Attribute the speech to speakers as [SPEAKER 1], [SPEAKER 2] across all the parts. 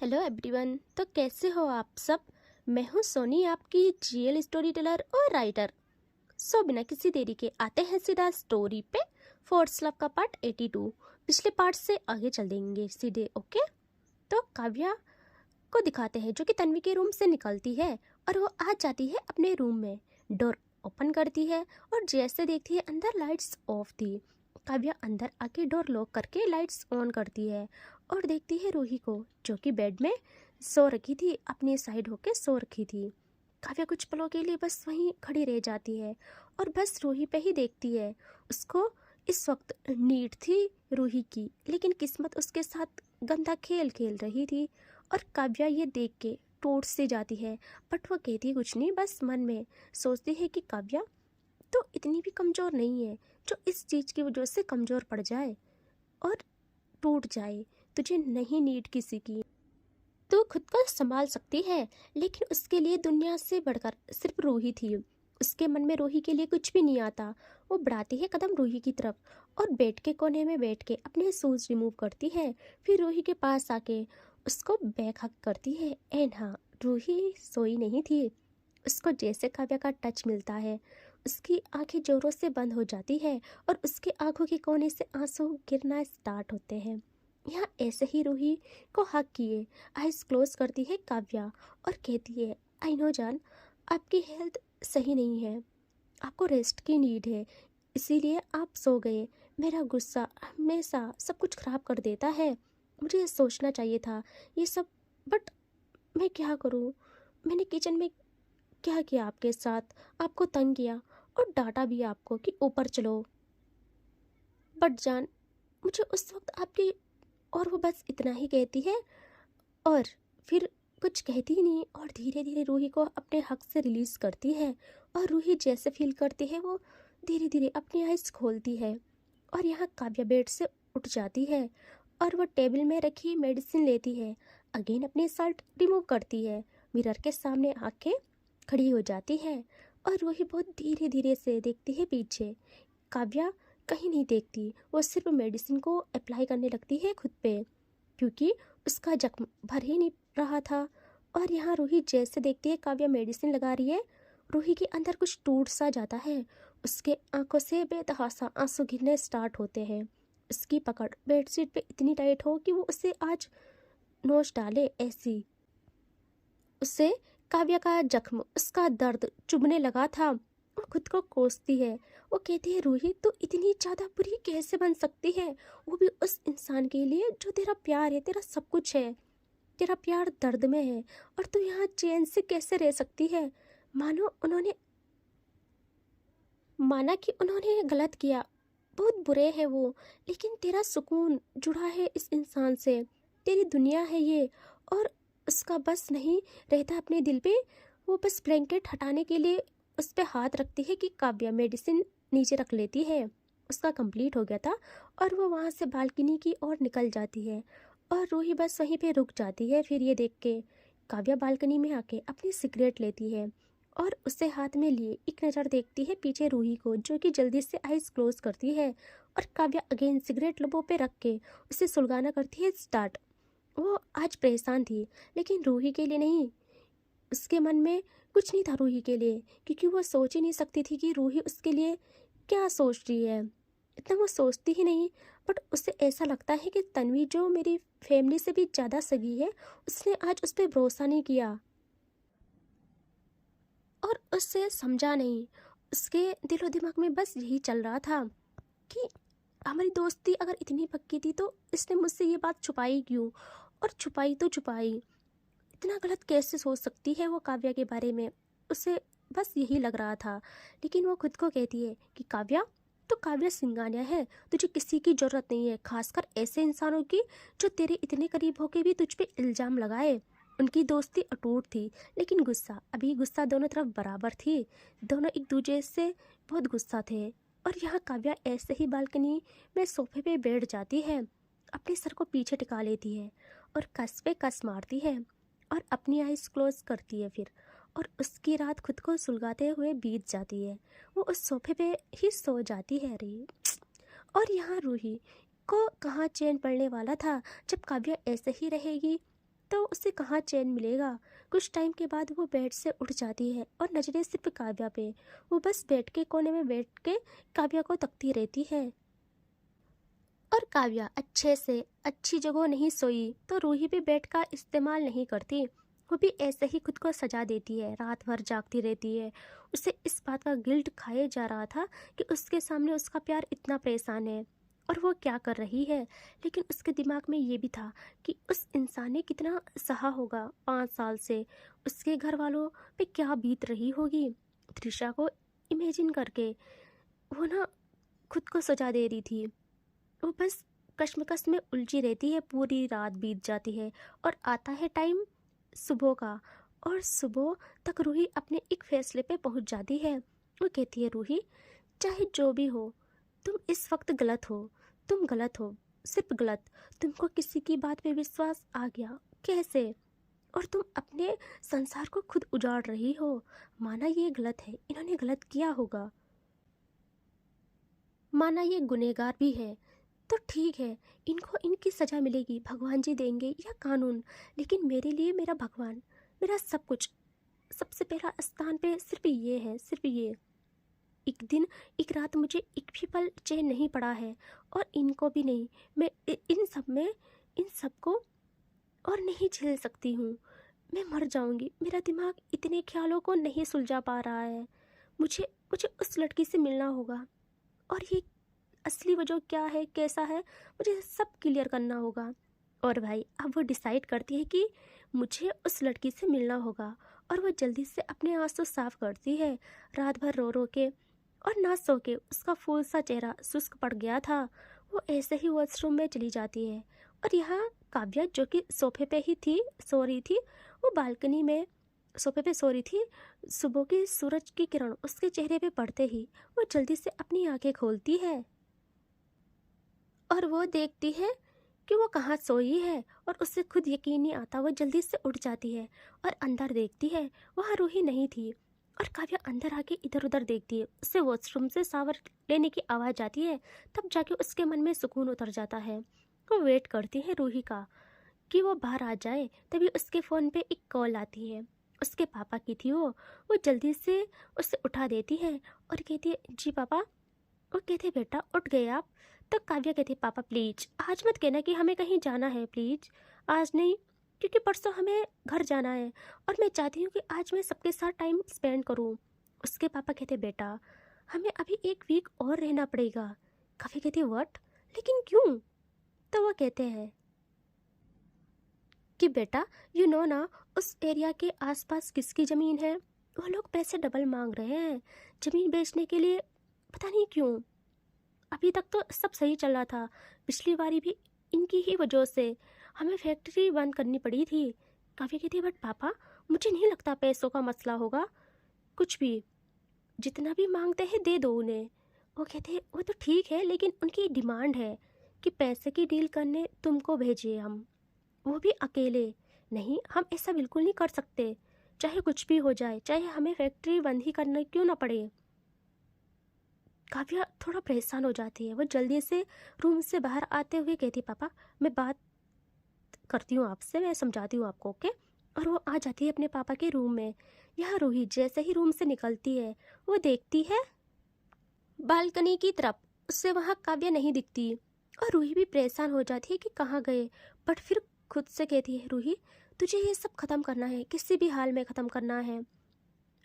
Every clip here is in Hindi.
[SPEAKER 1] Hello everyone. तो कैसे हो आप सब। मैं हूँ सोनी, आपकी रियल स्टोरी टेलर और राइटर। सो बिना किसी देरी के आते हैं सीधा स्टोरी पे। फोर्थ लव का पार्ट 82। पिछले पार्ट से आगे चल देंगे सीधे। ओके, तो काव्या को दिखाते हैं जो कि तन्वी के रूम से निकलती है और वो आ जाती है अपने रूम में। डोर ओपन करती है और जैसे देखती है अंदर लाइट्स ऑफ थी। काव्या अंदर आके डोर लॉक करके लाइट्स ऑन करती है और देखती है रूही को जो कि बेड में सो रखी थी, अपनी साइड होके सो रखी थी। काव्या कुछ पलों के लिए बस वहीं खड़ी रह जाती है और बस रूही पे ही देखती है। उसको इस वक्त नीड थी रूही की, लेकिन किस्मत उसके साथ गंदा खेल खेल रही थी और काव्या ये देख के टूट सी जाती है। बट वो कहती कुछ नहीं, बस मन में सोचती है कि काव्या तो इतनी भी कमज़ोर नहीं है जो इस चीज़ की वजह से कमज़ोर पड़ जाए और टूट जाए। तुझे नहीं नीड किसी की, तू खुद को संभाल सकती है। लेकिन उसके लिए दुनिया से बढ़कर सिर्फ रूही थी। उसके मन में रूही के लिए कुछ भी नहीं आता। वो बढ़ाती है कदम रूही की तरफ और बेड के कोने में बैठ के अपने शूज़ रिमूव करती है। फिर रूही के पास आके उसको बैक हक करती है। एंड हाँ, रूही सोई नहीं थी। उसको जैसे काव्या का टच मिलता है उसकी आंखें जोरों से बंद हो जाती है और उसके आंखों के कोने से आंसू गिरना स्टार्ट होते हैं। यहाँ ऐसे ही रूही को हक किए आइज क्लोज करती है काव्या और कहती है, आई नो जान, आपकी हेल्थ सही नहीं है, आपको रेस्ट की नीड है, इसीलिए आप सो गए। मेरा गुस्सा हमेशा सब कुछ खराब कर देता है। मुझे सोचना चाहिए था ये सब, बट मैं क्या करूँ। मैंने किचन में क्या किया आपके साथ, आपको तंग किया और डांटा भी आपको कि ऊपर चलो। बट जान, मुझे उस वक्त आपकी, और वो बस इतना ही कहती है और फिर कुछ कहती ही नहीं और धीरे धीरे रूही को अपने हक से रिलीज़ करती है। और रूही जैसे फील करती है वो धीरे धीरे अपनी आइज़ खोलती है और यहाँ काव्या बेड से उठ जाती है और वो टेबल में रखी मेडिसिन लेती है। अगेन अपनी शर्ट रिमूव करती है, मिरर के सामने आके खड़ी हो जाती है और रूही बहुत धीरे धीरे से देखती है पीछे। काव्या कहीं नहीं देखती, वो सिर्फ मेडिसिन को अप्लाई करने लगती है खुद पे क्योंकि उसका जख्म भर ही नहीं रहा था। और यहाँ रूही जैसे देखती है काव्या मेडिसिन लगा रही है, रूही के अंदर कुछ टूट सा जाता है। उसके आंखों से बेतहासा आंसू गिरने स्टार्ट होते हैं। उसकी पकड़ बेडशीट पे इतनी टाइट हो कि वो उसे आज नोच डाले ऐसी। उससे काव्या का जख्म, उसका दर्द चुभने लगा था। वो खुद को कोसती है। वो कहती है, रूही तू इतनी ज़्यादा बुरी कैसे बन सकती है, वो भी उस इंसान के लिए जो तेरा प्यार है, तेरा सब कुछ है। तेरा प्यार दर्द में है और तू यहाँ चैन से कैसे रह सकती है। माना कि उन्होंने गलत किया, बहुत बुरे हैं वो, लेकिन तेरा सुकून जुड़ा है इस इंसान से, तेरी दुनिया है ये। और उसका बस नहीं रहता अपने दिल पे। वो बस ब्लैंकेट हटाने के लिए उस पर हाथ रखती है कि काव्या मेडिसिन नीचे रख लेती है। उसका कंप्लीट हो गया था और वो वहाँ से बालकनी की ओर निकल जाती है और रूही बस वहीं पे रुक जाती है। फिर ये देख के काव्या बालकनी में आके अपनी सिगरेट लेती है और उसे हाथ में लिए एक नज़र देखती है पीछे रूही को जो कि जल्दी से आइज क्लोज करती है। और काव्या अगेन सिगरेट लबों पे रख के उसे सुलगाना करती है स्टार्ट। वो आज परेशान थी लेकिन रूही के लिए नहीं। उसके मन में कुछ नहीं था रूही के लिए क्योंकि वो सोच ही नहीं सकती थी कि रूही उसके लिए क्या सोच रही है। इतना वो सोचती ही नहीं। बट उसे ऐसा लगता है कि तन्वी जो मेरी फैमिली से भी ज़्यादा सगी है, उसने आज उस पर भरोसा नहीं किया और उससे समझा नहीं। उसके दिलो दिमाग में बस यही चल रहा था कि हमारी दोस्ती अगर इतनी पक्की थी तो इसने मुझसे ये बात छुपाई क्यों। और छुपाई तो छुपाई, इतना गलत कैसे सोच सकती है वो काव्या के बारे में। उसे बस यही लग रहा था। लेकिन वो खुद को कहती है कि काव्या, तो काव्या सिंगानिया है, तुझे किसी की ज़रूरत नहीं है, खासकर ऐसे इंसानों की जो तेरे इतने करीब होके भी तुझ पे इल्ज़ाम लगाए। उनकी दोस्ती अटूट थी लेकिन गुस्सा दोनों तरफ बराबर थी। दोनों एक दूसरे से बहुत गुस्सा थे। और यहाँ काव्या ऐसे ही बालकनी में सोफे पे बैठ जाती है, अपने सर को पीछे टिका लेती है और कस पे कस मारती है और अपनी आइज़ क्लोज करती है फिर। और उसकी रात खुद को सुलगाते हुए बीत जाती है। वो उस सोफे पे ही सो जाती है। रे और यहाँ रूही को कहाँ चैन पड़ने वाला था। जब काव्या ऐसे ही रहेगी तो उसे कहाँ चैन मिलेगा। कुछ टाइम के बाद वो बेड से उठ जाती है और नजरें सिर्फ काव्या पे। वो बस बेड के कोने में बैठ के काव्या को तकती रहती है। और काव्या अच्छे से अच्छी जगह नहीं सोई तो रूही भी बेड का इस्तेमाल नहीं करती। वो भी ऐसे ही खुद को सजा देती है, रात भर जागती रहती है। उसे इस बात का गिल्ट खाए जा रहा था कि उसके सामने उसका प्यार इतना परेशान है और वो क्या कर रही है। लेकिन उसके दिमाग में ये भी था कि उस इंसान ने कितना सहा होगा 5 साल से। उसके घर वालों पे क्या बीत रही होगी। त्रिशा को इमेजिन करके वो ना खुद को सजा दे रही थी। वो बस कश्मकश में उलझी रहती है। पूरी रात बीत जाती है और आता है टाइम सुबह का। और सुबह तक रूही अपने एक फैसले पे पहुंच जाती है। वो कहती है, रूही चाहे जो भी हो, तुम इस वक्त गलत हो। तुम गलत हो, सिर्फ गलत। तुमको किसी की बात पे विश्वास आ गया, कैसे? और तुम अपने संसार को खुद उजाड़ रही हो। माना ये गलत है, इन्होंने गलत किया होगा, माना ये गुनहगार भी है, तो ठीक है, इनको इनकी सज़ा मिलेगी, भगवान जी देंगे या कानून। लेकिन मेरे लिए मेरा भगवान, मेरा सब कुछ, सबसे पहला स्थान पे सिर्फ ये है, सिर्फ ये। एक दिन एक रात मुझे एक भी पल चैन नहीं पड़ा है और इनको भी नहीं। मैं इन सब को और नहीं झेल सकती हूँ। मैं मर जाऊँगी। मेरा दिमाग इतने ख्यालों को नहीं सुलझा पा रहा है। मुझे मुझे उस लड़की से मिलना होगा और ये असली वजह क्या है, कैसा है, मुझे सब क्लियर करना होगा। और भाई अब वो डिसाइड करती है कि मुझे उस लड़की से मिलना होगा और वो जल्दी से अपने आंसू साफ करती है। रात भर रो रो के और ना सो के उसका फूल सा चेहरा शुष्क पड़ गया था। वो ऐसे ही वॉशरूम में चली जाती है और यहाँ काव्या जो कि सोफे पे ही थी, सो रही थी, वो बालकनी में सोफे पे सो रही थी। सुबह की सूरज की किरण उसके चेहरे पे पड़ते ही वो जल्दी से अपनी आंखें खोलती है और वो देखती है कि वो कहाँ सोई है और उससे खुद यकीन नहीं आता। वो जल्दी से उठ जाती है और अंदर देखती है, वहाँ रूही नहीं थी। और काव्या अंदर आके इधर उधर देखती है। उससे वॉशरूम से शावर लेने की आवाज़ आती है, तब जाके उसके मन में सुकून उतर जाता है। वो वेट करती है रूही का कि वो बाहर आ जाए। तभी उसके फ़ोन पे एक कॉल आती है, उसके पापा की थी। वो जल्दी से उसे उठा देती है और कहती है, जी पापा। वो कहते, बेटा उठ गए आप? तो काव्या कहती, पापा प्लीज आज मत कहना कि हमें कहीं जाना है, प्लीज आज नहीं, क्योंकि परसों हमें घर जाना है और मैं चाहती हूँ कि आज मैं सबके साथ टाइम स्पेंड करूँ। उसके पापा कहते, बेटा हमें अभी 1 वीक और रहना पड़ेगा। काव्या कहती, व्हाट, लेकिन क्यों? तो वो कहते हैं कि बेटा यू नो ना, उस एरिया के आसपास किसकी ज़मीन है। वो लोग पैसे डबल मांग रहे हैं ज़मीन बेचने के लिए, पता नहीं क्यों। अभी तक तो सब सही चल रहा था, पिछली बारी भी इनकी ही वजह से हमें फैक्ट्री बंद करनी पड़ी थी। काफ़ी कहती है, बट पापा मुझे नहीं लगता पैसों का मसला होगा, कुछ भी जितना भी मांगते हैं दे दो उन्हें। वो कहते हैं, वो तो ठीक है, लेकिन उनकी डिमांड है कि पैसे की डील करने तुमको भेजिए हम, वो भी अकेले। नहीं, हम ऐसा बिल्कुल नहीं कर सकते, चाहे कुछ भी हो जाए, चाहे हमें फैक्ट्री बंद ही करना क्यों ना पड़े। काव्या थोड़ा परेशान हो जाती है। वो जल्दी से रूम से बाहर आते हुए कहती, पापा मैं बात करती हूँ आपसे, मैं समझाती हूँ आपको, ओके। और वो आ जाती है अपने पापा के रूम में। यह रूही जैसे ही रूम से निकलती है, वो देखती है बालकनी की तरफ, उससे वहाँ काव्या नहीं दिखती और रूही भी परेशान हो जाती है कि कहाँ गए। बट फिर खुद से कहती है, रूही तुझे ये सब ख़त्म करना है, किसी भी हाल में ख़त्म करना है।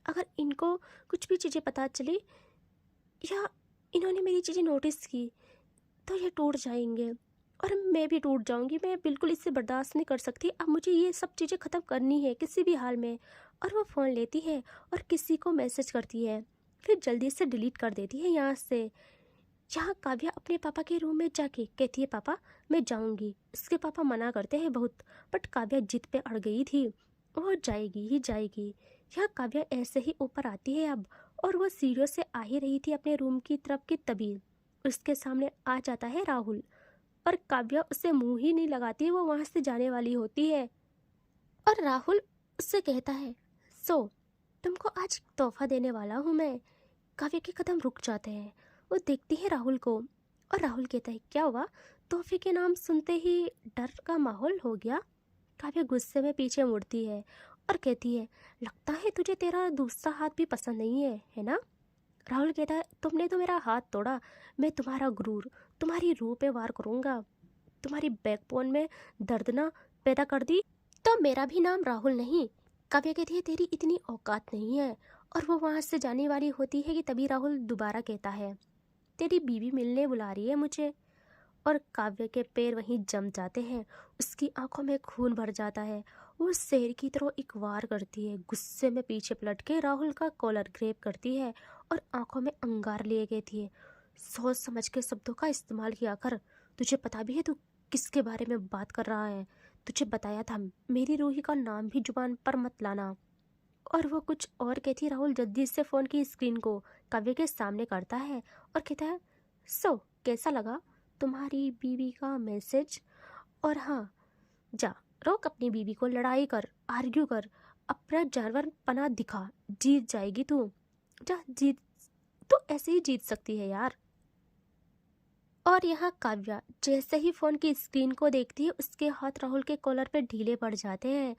[SPEAKER 1] अगर इनको कुछ भी चीज़ें पता चली या इन्होंने मेरी चीज़ें नोटिस की तो ये टूट जाएंगे और मैं भी टूट जाऊंगी। मैं बिल्कुल इससे बर्दाश्त नहीं कर सकती। अब मुझे ये सब चीज़ें ख़त्म करनी है किसी भी हाल में। और वो फ़ोन लेती है और किसी को मैसेज करती है, फिर जल्दी से डिलीट कर देती है यहाँ से। यहाँ काव्या अपने पापा के रूम में जाके कहती है, पापा मैं जाऊंगी। इसके पापा मना करते हैं बहुत, बट काव्या जिद पे अड़ गई थी, वो जाएगी ही जाएगी। यहाँ काव्या ऐसे ही ऊपर आती है अब, और वो सीढ़ियों से आ ही रही थी अपने रूम की तरफ कि तभी उसके सामने आ जाता है राहुल। और काव्या उससे मुंह ही नहीं लगाती, वो वहाँ से जाने वाली होती है और राहुल उससे कहता है, सो तुमको आज तोहफा देने वाला हूँ मैं। काव्या के कदम रुक जाते हैं। वो देखती है राहुल को और राहुल कहता है, क्या हुआ? तोहफे के नाम सुनते ही डर का माहौल हो गया। काव्या गुस्से में पीछे मुड़ती है और कहती है, लगता है तुझे तेरा दूसरा हाथ भी पसंद नहीं है ना? राहुल कहता है, तुमने तो मेरा हाथ तोड़ा, मैं तुम्हारा गुरूर, तुम्हारी रूह पे वार करूँगा, तुम्हारी बैकबोन में दर्द ना पैदा कर दी तो मेरा भी नाम राहुल नहीं। काव्या कहती है, तेरी इतनी औकात नहीं है। और वो वहाँ से जाने वाली होती है कि तभी राहुल दोबारा कहता है, तेरी बीवी मिलने बुला रही है मुझे। और काव्य के पैर वहीं जम जाते हैं, उसकी आंखों में खून भर जाता है। वो शेर की तरह एक वार करती है, गुस्से में पीछे पलट के राहुल का कॉलर ग्रैब करती है और आंखों में अंगार लिए कहती है, सोच समझ के शब्दों का इस्तेमाल किया कर, तुझे पता भी है तू किसके बारे में बात कर रहा है? तुझे बताया था मेरी रूही का नाम भी जुबान पर मत लाना। और वो कुछ और कहती, राहुल जल्दी से फ़ोन की स्क्रीन को काव्य के सामने करता है और कहता है, सो कैसा लगा तुम्हारी बीवी का मैसेज? और हाँ, जा रोक अपनी बीवी को, लड़ाई कर, आर्ग्यू कर, अपना जानवर पना दिखा, जीत जाएगी तू। जा जीत, तो ऐसे ही जीत सकती है यार। और यहाँ काव्या जैसे ही फ़ोन की स्क्रीन को देखती है, उसके हाथ राहुल के कॉलर पे ढीले पड़ जाते हैं,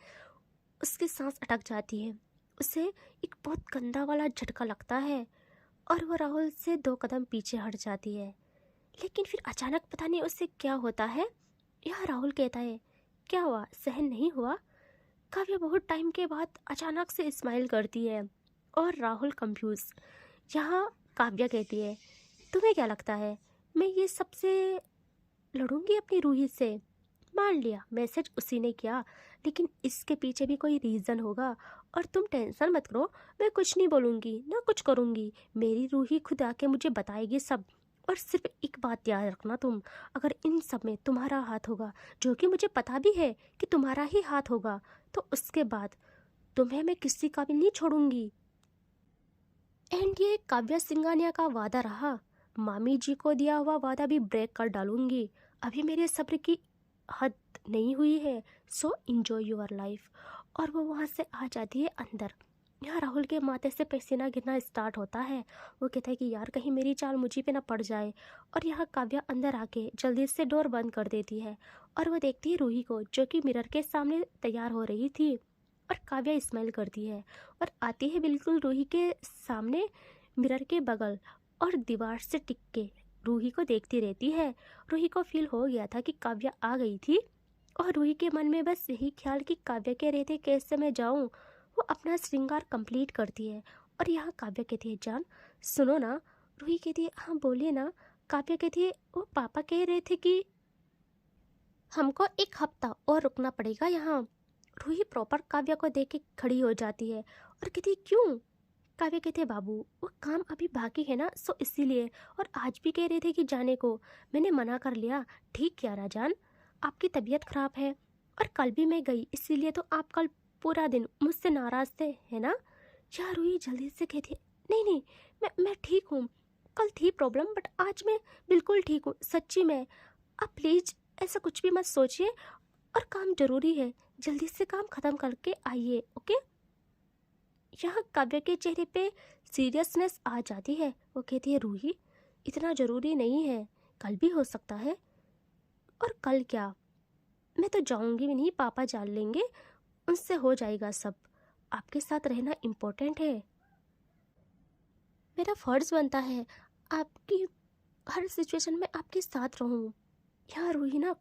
[SPEAKER 1] उसकी सांस अटक जाती है, उसे एक बहुत गंदा वाला झटका लगता है और वो राहुल से 2 कदम पीछे हट जाती है। लेकिन फिर अचानक पता नहीं उससे क्या होता है। यह राहुल कहता है, क्या हुआ, सहन नहीं हुआ? काव्या बहुत टाइम के बाद अचानक से स्माइल करती है और राहुल कंफ्यूज। यहाँ काव्या कहती है, तुम्हें क्या लगता है मैं ये सबसे लड़ूंगी अपनी रूही से? मान लिया मैसेज उसी ने किया, लेकिन इसके पीछे भी कोई रीज़न होगा। और तुम टेंशन मत करो, मैं कुछ नहीं बोलूँगी ना कुछ करूँगी, मेरी रूही खुद आके मुझे बताएगी सब। और सिर्फ एक बात याद रखना तुम, अगर इन सब में तुम्हारा हाथ होगा, जो कि मुझे पता भी है कि तुम्हारा ही हाथ होगा, तो उसके बाद तुम्हें मैं किसी का भी नहीं छोड़ूंगी। एंड ये काव्या सिंघानिया का वादा रहा, मामी जी को दिया हुआ वादा भी ब्रेक कर डालूंगी। अभी मेरे सब्र की हद नहीं हुई है, सो इंजॉय योर लाइफ। और वो वहाँ से आ जाती है अंदर। यहाँ राहुल के माथे से पसीना गिरना स्टार्ट होता है। वो कहता है कि यार कहीं मेरी चाल मुझी पे ना पड़ जाए। और यहाँ काव्या अंदर आके जल्दी से डोर बंद कर देती है और वो देखती है रूही को, जो कि मिरर के सामने तैयार हो रही थी। और काव्या स्माइल करती है और आती है बिल्कुल रूही के सामने, मिरर के बगल, और दीवार से टिक के रूही को देखती रहती है। रूही को फील हो गया था कि काव्या आ गई थी और रूही के मन में बस यही ख्याल कि काव्या के रहते कैसे मैं जाऊं। वो अपना श्रृंगार कंप्लीट करती है और यहाँ काव्या कहती है, जान सुनो ना। रूही कहती है, हाँ बोलिए ना। काव्या कहती है, वो पापा कह रहे थे कि हमको 1 हफ्ता और रुकना पड़ेगा यहाँ। रूही प्रॉपर काव्या को देख के खड़ी हो जाती है और कहती है, क्यों? काव्या कहते, बाबू वो काम अभी बाकी है ना, सो इसीलिए। और आज भी कह रहे थे कि जाने को, मैंने मना कर लिया। ठीक क्या राजान, आपकी तबीयत खराब है और कल भी मैं गई, इसीलिए तो आप कल पूरा दिन मुझसे नाराज़ थे, है ना? यार रूही जल्दी से कहती है, नहीं नहीं, मैं ठीक हूँ, कल थी प्रॉब्लम बट आज मैं बिल्कुल ठीक हूँ, सच्ची में। आप प्लीज़ ऐसा कुछ भी मत सोचिए, और काम ज़रूरी है, जल्दी से काम ख़त्म करके आइए, ओके? यहाँ काव्या के चेहरे पे सीरियसनेस आ जाती है। वो कहती है, रूही इतना ज़रूरी नहीं है, कल भी हो सकता है। और कल क्या, मैं तो जाऊंगी भी नहीं, पापा जान लेंगे, उनसे हो जाएगा सब। आपके साथ रहना इम्पोर्टेंट है, मेरा फ़र्ज़ बनता है आपकी हर सिचुएशन में आपके साथ रहूं। यहाँ रूही ना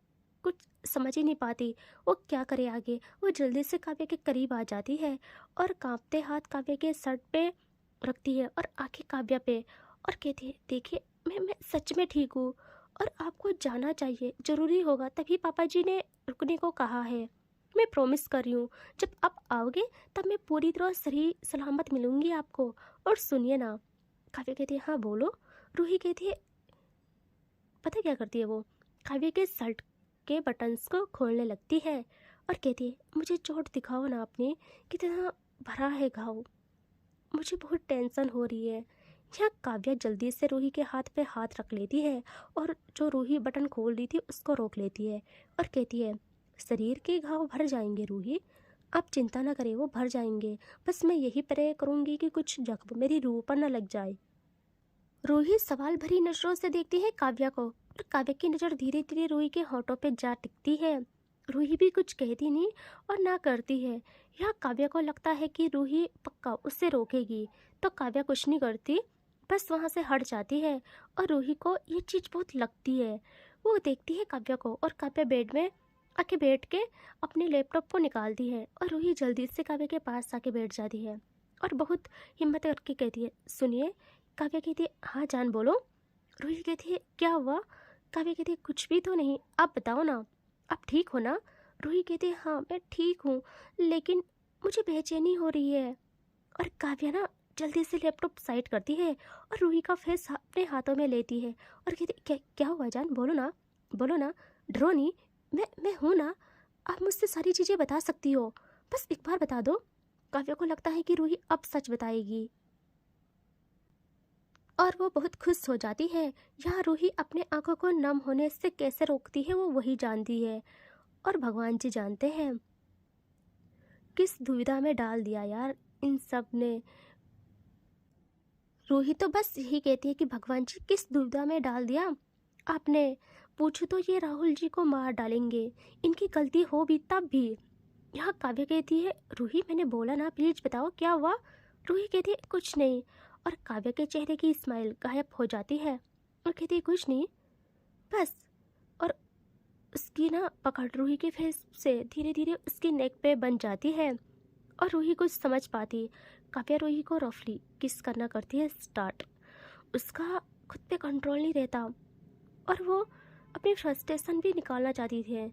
[SPEAKER 1] कुछ समझ ही नहीं पाती वो क्या करे आगे। वो जल्दी से काव्या के करीब आ जाती है और कांपते हाथ काव्या के शर्ट पे रखती है और आंखें काव्या पे, और कहती है, देखिए मैं सच में ठीक हूँ और आपको जाना चाहिए, ज़रूरी होगा, तभी पापा जी ने रुकने को कहा है। मैं प्रॉमिस कर रही हूँ, जब आप आओगे तब मैं पूरी तरह सही सलामत मिलूँगी आपको। और सुनिए ना। काव्या कहती है, हाँ बोलो। रूही कहती है, पता क्या करती है वो, काव्या के शर्ट के बटन्स को खोलने लगती है और कहती है, मुझे चोट दिखाओ ना अपनी, कितना भरा है घाव, मुझे बहुत टेंशन हो रही है। यहाँ काव्या जल्दी से रूही के हाथ पे हाथ रख लेती है और जो रूही बटन खोल रही थी उसको रोक लेती है और कहती है, शरीर के घाव भर जाएंगे रूही, आप चिंता ना करें, वो भर जाएंगे, बस मैं यही प्रे करूँगी कि कुछ जख्म मेरी रूह पर न लग जाए। रूही सवाल भरी नजरों से देखती है काव्या को और काव्या की नज़र धीरे धीरे रूही के होठों पे जा टिकती है रूही भी कुछ कहती नहीं और ना करती है। यह काव्या को लगता है कि रूही पक्का उससे रोकेगी, तो काव्या कुछ नहीं करती, बस वहाँ से हट जाती है। और रूही को ये चीज़ बहुत लगती है। वो देखती है काव्या को और काव्या बेड में आके बैठ के अपने लैपटॉप को निकालती है और रूही जल्दी से काव्या के पास आके बैठ जाती है और बहुत हिम्मत करके कहती है, सुनिए। काव्या कहती है, हाँ जान बोलो। रूही कहती है, क्या हुआ? काव्या कहती है, कुछ भी तो नहीं, आप बताओ ना, आप ठीक हो ना? रूही कहती है, हाँ मैं ठीक हूँ, लेकिन मुझे बेचैनी हो रही है। और काव्या ना जल्दी से लैपटॉप साइड करती है और रूही का फेस अपने हाथों में लेती है और कहती है, क्या क्या हुआ जान, बोलो ना, बोलो ना, डरो नहीं, मैं हूँ ना, आप मुझसे सारी चीज़ें बता सकती हो, बस एक बार बता दो। काव्या को लगता है कि रूही अब सच बताएगी और वो बहुत खुश हो जाती है। यहाँ रूही अपने आंखों को नम होने से कैसे रोकती है वो वही जानती है और भगवान जी जानते हैं किस दुविधा में डाल दिया यार इन सब ने। रूही तो बस यही कहती है कि भगवान जी किस दुविधा में डाल दिया आपने, पूछो तो ये राहुल जी को मार डालेंगे, इनकी गलती हो भी तब भी। यहाँ काव्या कहती है, रूही मैंने बोला ना, प्लीज बताओ क्या हुआ। रूही कहती है, कुछ नहीं। और काव्या के चेहरे की स्माइल गायब हो जाती है और कहती है, कुछ नहीं बस। और उसकी ना पकड़ रूही के फेस से धीरे धीरे उसकी नेक पे बन जाती है और रूही कुछ समझ पाती। काव्या रूही को रफली किस करना करती है स्टार्ट। उसका खुद पे कंट्रोल नहीं रहता और वो अपनी फ्रस्ट्रेशन भी निकालना चाहती थी।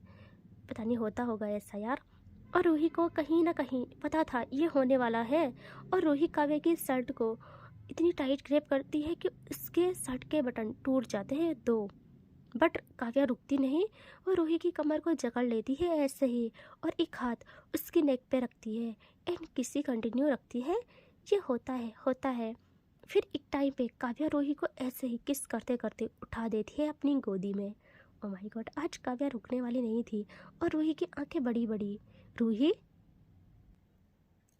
[SPEAKER 1] पता नहीं होता होगा ऐसा यार। और रूही को कहीं ना कहीं पता था ये होने वाला है और रूही काव्या की शर्ट को इतनी टाइट ग्रैब करती है कि उसके शर्ट के बटन टूट जाते हैं दो। बट काव्या रुकती नहीं और रूही की कमर को जकड़ लेती है ऐसे ही और एक हाथ उसकी नेक पे रखती है एंड किसी कंटिन्यू रखती है। ये होता है। फिर एक टाइम पे काव्या रूही को ऐसे ही किस करते करते उठा देती है अपनी गोदी में। ओ माय गॉड, आज काव्या रुकने वाली नहीं थी और रूही की आंखें बड़ी बड़ी। रूही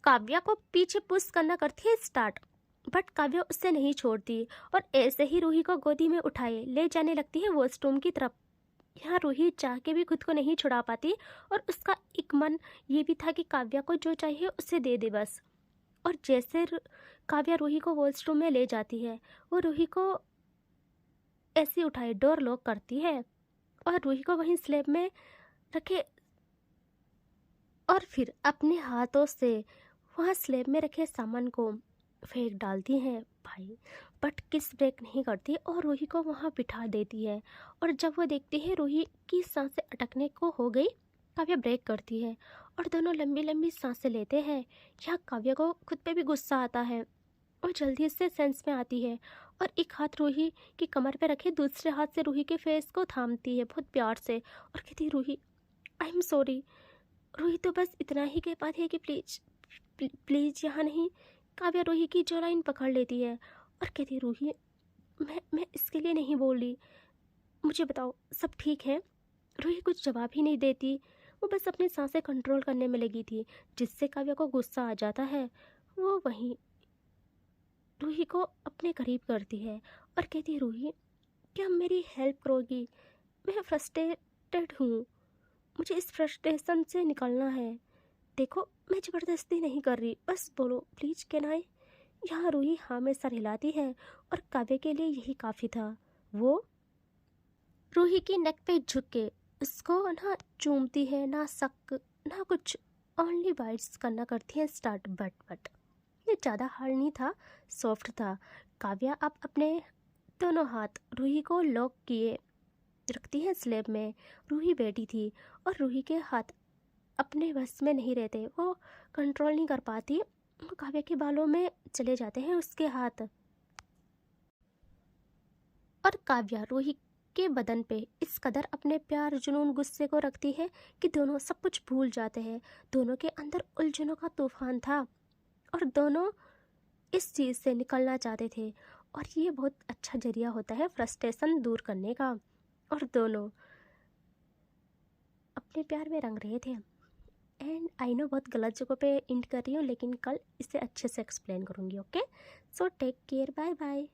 [SPEAKER 1] काव्या को पीछे पुश करना करती है स्टार्ट, बट काव्या उससे नहीं छोड़ती और ऐसे ही रूही को गोदी में उठाए ले जाने लगती है वॉशरूम की तरफ। यहाँ रूही चाह के भी खुद को नहीं छुड़ा पाती और उसका एक मन ये भी था कि काव्या को जो चाहिए उसे दे दे बस। और जैसे काव्या रूही को वॉशरूम में ले जाती है वो रूही को ऐसे उठाए डोर लॉक करती है और रूही को वहीं स्लैब में रखे और फिर अपने हाथों से वहाँ स्लैब में रखे सामान को फेंक डालती है भाई। बट किस ब्रेक नहीं करती और रूही को वहाँ बिठा देती है और जब वो देखती है रूही की सांसें अटकने को हो गई, काव्या ब्रेक करती है और दोनों लंबी लंबी सांसें लेते हैं। यहाँ काव्या को खुद पे भी गुस्सा आता है और जल्दी से सेंस में आती है और एक हाथ रूही की कमर पे रखे दूसरे हाथ से रूही के फेस को थामती है बहुत प्यार से और कहती है, Ruhi I am sorry. Ruhi तो बस इतना ही कह पाती है कि प्लीज प्लीज यहाँ नहीं। काव्या रूही की जो लाइन पकड़ लेती है और कहती है, रूही मैं इसके लिए नहीं बोल रही, मुझे बताओ सब ठीक है। रूही कुछ जवाब ही नहीं देती, वो बस अपनी सांसें कंट्रोल करने में लगी थी जिससे काव्या को गुस्सा आ जाता है। वो वहीं रूही को अपने करीब करती है और कहती है, रूही क्या मेरी हेल्प करोगी? मैं फ्रस्ट्रेटेड हूँ, मुझे इस फ्रस्ट्रेशन से निकलना है। देखो मैं ज़बरदस्ती नहीं कर रही, बस बोलो प्लीज कैन आई। यहाँ रूही हाँ में सर हिलाती है और काव्य के लिए यही काफ़ी था। वो रूही की नेक पे झुक के उसको ना चूमती है, ना शक ना कुछ, ओनली बाइट्स करना करती है स्टार्ट। बट ये ज़्यादा हार्ड नहीं था, सॉफ्ट था। काव्या अब अपने दोनों हाथ रूही को लॉक किए रखती है स्लैब में। रूही बैठी थी और रूही के हाथ अपने बस में नहीं रहते, वो कंट्रोल नहीं कर पाती, वो काव्या के बालों में चले जाते हैं उसके हाथ। और काव्या रूही के बदन पे इस कदर अपने प्यार जुनून गुस्से को रखती है कि दोनों सब कुछ भूल जाते हैं। दोनों के अंदर उलझनों का तूफान था और दोनों इस चीज़ से निकलना चाहते थे और ये बहुत अच्छा जरिया होता है फ्रस्ट्रेशन दूर करने का। और दोनों अपने प्यार में रंग रहे थे। एंड आई नो बहुत गलत जगह पे इंड कर रही हूँ, लेकिन कल इसे अच्छे से एक्सप्लेन करूँगी। Okay, so take care, bye bye.